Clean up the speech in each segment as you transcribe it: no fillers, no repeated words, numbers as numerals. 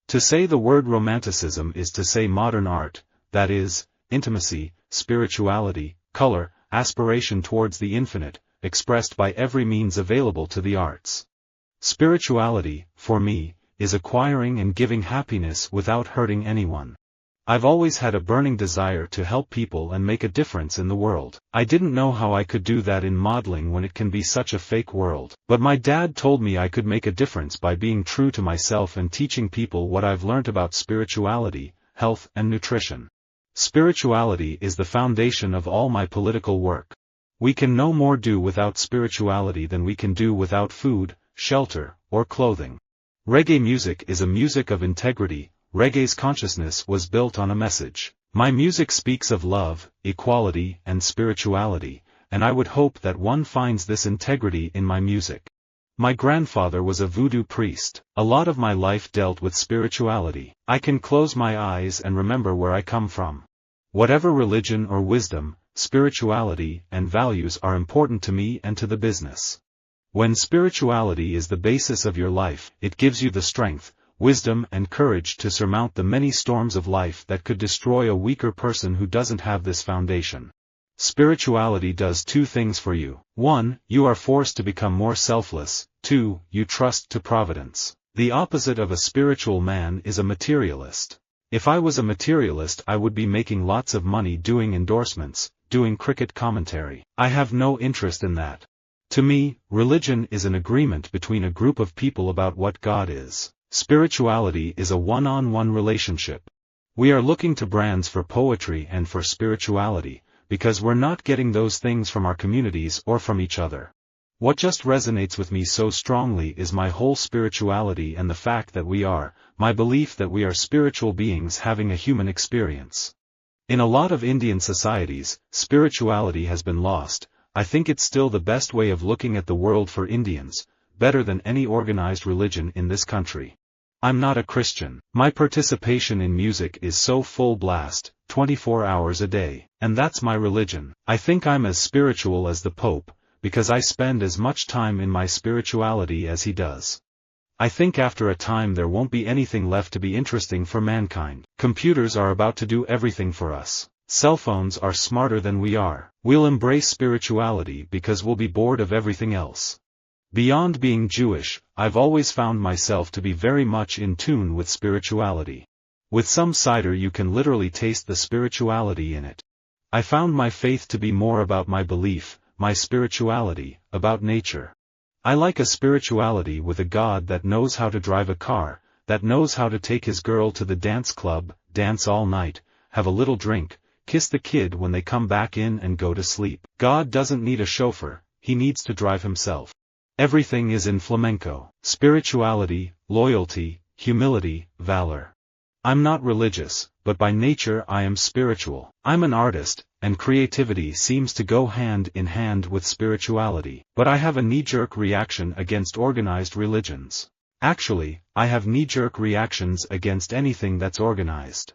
To say the word Romanticism is to say modern art, that is, intimacy, spirituality, color, aspiration towards the infinite, expressed by every means available to the arts. Spirituality, for me, is acquiring and giving happiness without hurting anyone. I've always had a burning desire to help people and make a difference in the world. I didn't know how I could do that in modeling when it can be such a fake world. But my dad told me I could make a difference by being true to myself and teaching people what I've learned about spirituality, health and nutrition. Spirituality is the foundation of all my political work. We can no more do without spirituality than we can do without food, shelter, or clothing. Reggae music is a music of integrity. Reggae's consciousness was built on a message. My music speaks of love, equality, and spirituality, and I would hope that one finds this integrity in my music. My grandfather was a voodoo priest. A lot of my life dealt with spirituality. I can close my eyes and remember where I come from. Whatever religion or wisdom, spirituality and values are important to me and to the business. When spirituality is the basis of your life, it gives you the strength, wisdom and courage to surmount the many storms of life that could destroy a weaker person who doesn't have this foundation. Spirituality does two things for you. 1, you are forced to become more selfless. 2, you trust to providence. The opposite of a spiritual man is a materialist. If I was a materialist, I would be making lots of money doing endorsements, doing cricket commentary. I have no interest in that. To me, religion is an agreement between a group of people about what God is. Spirituality is a one-on-one relationship. We are looking to brands for poetry and for spirituality, because we're not getting those things from our communities or from each other. What just resonates with me so strongly is my whole spirituality and the fact that my belief that we are spiritual beings having a human experience. In a lot of Indian societies, spirituality has been lost. I think it's still the best way of looking at the world for Indians, better than any organized religion in this country. I'm not a Christian. My participation in music is so full blast, 24 hours a day, and that's my religion. I think I'm as spiritual as the Pope, because I spend as much time in my spirituality as he does. I think after a time there won't be anything left to be interesting for mankind. Computers are about to do everything for us. Cell phones are smarter than we are. We'll embrace spirituality because we'll be bored of everything else. Beyond being Jewish, I've always found myself to be very much in tune with spirituality. With some cider you can literally taste the spirituality in it. I found my faith to be more about my belief, my spirituality, about nature. I like a spirituality with a God that knows how to drive a car, that knows how to take his girl to the dance club, dance all night, have a little drink, kiss the kid when they come back in and go to sleep. God doesn't need a chauffeur, he needs to drive himself. Everything is in flamenco. Spirituality, loyalty, humility, valor. I'm not religious, but by nature I am spiritual. I'm an artist, and creativity seems to go hand in hand with spirituality. But I have a knee-jerk reaction against organized religions. Actually, I have knee-jerk reactions against anything that's organized.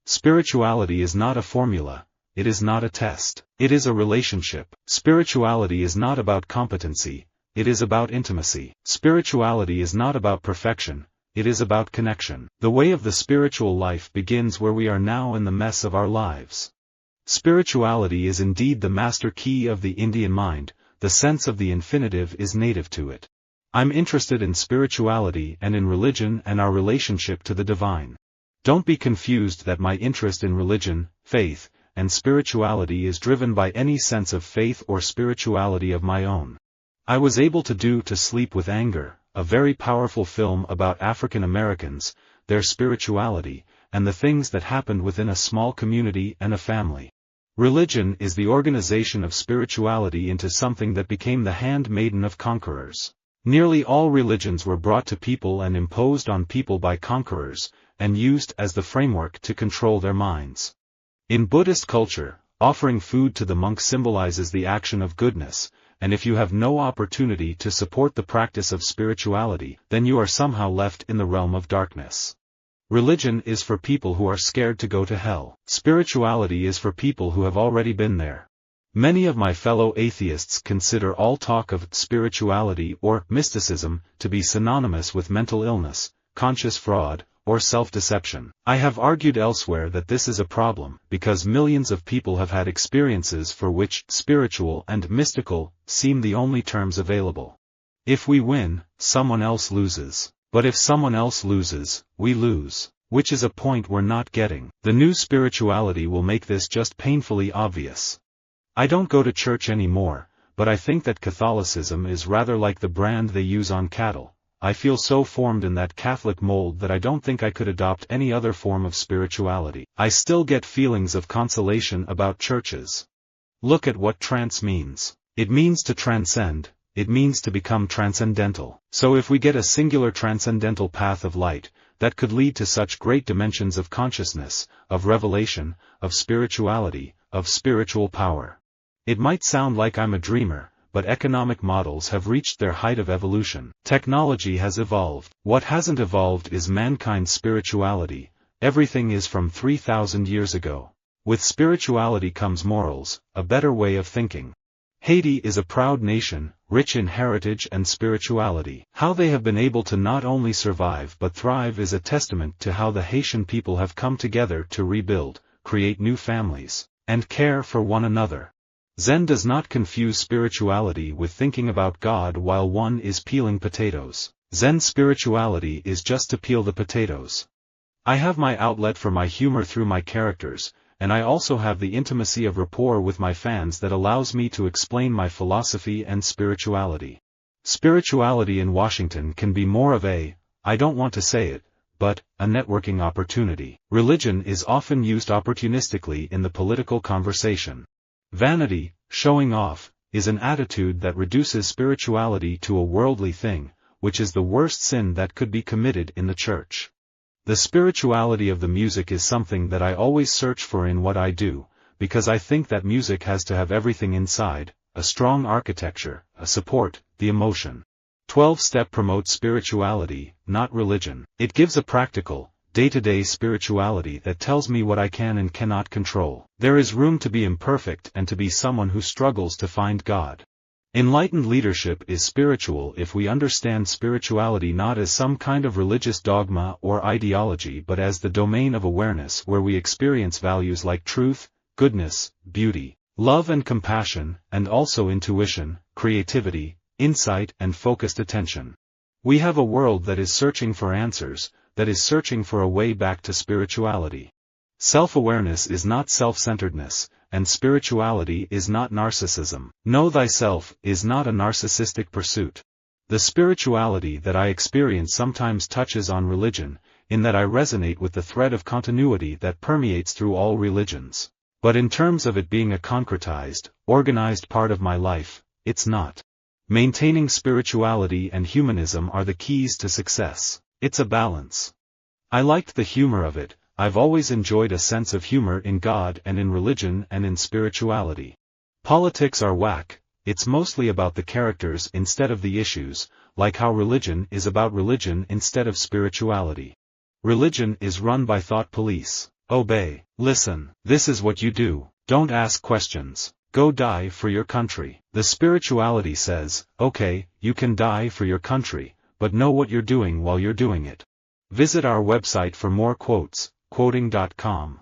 Spirituality is not a formula, it is not a test. It is a relationship. Spirituality is not about competency. It is about intimacy. Spirituality is not about perfection, it is about connection. The way of the spiritual life begins where we are now in the mess of our lives. Spirituality is indeed the master key of the Indian mind, the sense of the infinitive is native to it. I'm interested in spirituality and in religion and our relationship to the divine. Don't be confused that my interest in religion, faith, and spirituality is driven by any sense of faith or spirituality of my own. I was able to Sleep with Anger, a very powerful film about African Americans, their spirituality, and the things that happened within a small community and a family. Religion is the organization of spirituality into something that became the handmaiden of conquerors. Nearly all religions were brought to people and imposed on people by conquerors, and used as the framework to control their minds. In Buddhist culture, offering food to the monk symbolizes the action of goodness, and if you have no opportunity to support the practice of spirituality, then you are somehow left in the realm of darkness. Religion is for people who are scared to go to hell. Spirituality is for people who have already been there. Many of my fellow atheists consider all talk of spirituality or mysticism to be synonymous with mental illness, conscious fraud, or self-deception. I have argued elsewhere that this is a problem, because millions of people have had experiences for which spiritual and mystical seem the only terms available. If we win, someone else loses. But if someone else loses, we lose. Which is a point we're not getting. The new spirituality will make this just painfully obvious. I don't go to church anymore, but I think that Catholicism is rather like the brand they use on cattle. I feel so formed in that Catholic mold that I don't think I could adopt any other form of spirituality. I still get feelings of consolation about churches. Look at what trance means. It means to transcend, it means to become transcendental. So if we get a singular transcendental path of light, that could lead to such great dimensions of consciousness, of revelation, of spirituality, of spiritual power. It might sound like I'm a dreamer, but economic models have reached their height of evolution. Technology has evolved. What hasn't evolved is mankind's spirituality. Everything is from 3,000 years ago. With spirituality comes morals, a better way of thinking. Haiti is a proud nation, rich in heritage and spirituality. How they have been able to not only survive but thrive is a testament to how the Haitian people have come together to rebuild, create new families, and care for one another. Zen does not confuse spirituality with thinking about God while one is peeling potatoes. Zen spirituality is just to peel the potatoes. I have my outlet for my humor through my characters, and I also have the intimacy of rapport with my fans that allows me to explain my philosophy and spirituality. Spirituality in Washington can be more of a, I don't want to say it, but, a networking opportunity. Religion is often used opportunistically in the political conversation. Vanity, showing off, is an attitude that reduces spirituality to a worldly thing, which is the worst sin that could be committed in the church. The spirituality of the music is something that I always search for in what I do, because I think that music has to have everything inside, a strong architecture, a support, the emotion. 12-step promotes spirituality, not religion. It gives a practical, day-to-day spirituality that tells me what I can and cannot control. There is room to be imperfect and to be someone who struggles to find God. Enlightened leadership is spiritual if we understand spirituality not as some kind of religious dogma or ideology but as the domain of awareness where we experience values like truth, goodness, beauty, love and compassion, and also intuition, creativity, insight and focused attention. We have a world that is searching for answers, that is searching for a way back to spirituality. Self-awareness is not self-centeredness, and spirituality is not narcissism. Know thyself is not a narcissistic pursuit. The spirituality that I experience sometimes touches on religion, in that I resonate with the thread of continuity that permeates through all religions. But in terms of it being a concretized, organized part of my life, it's not. Maintaining spirituality and humanism are the keys to success. It's a balance. I liked the humor of it. I've always enjoyed a sense of humor in God and in religion and in spirituality. Politics are whack, it's mostly about the characters instead of the issues, like how religion is about religion instead of spirituality. Religion is run by thought police. Obey. Listen. This is what you do. Don't ask questions. Go die for your country. The spirituality says, okay, you can die for your country, but know what you're doing while you're doing it. Visit our website for more quotes, quoting.com.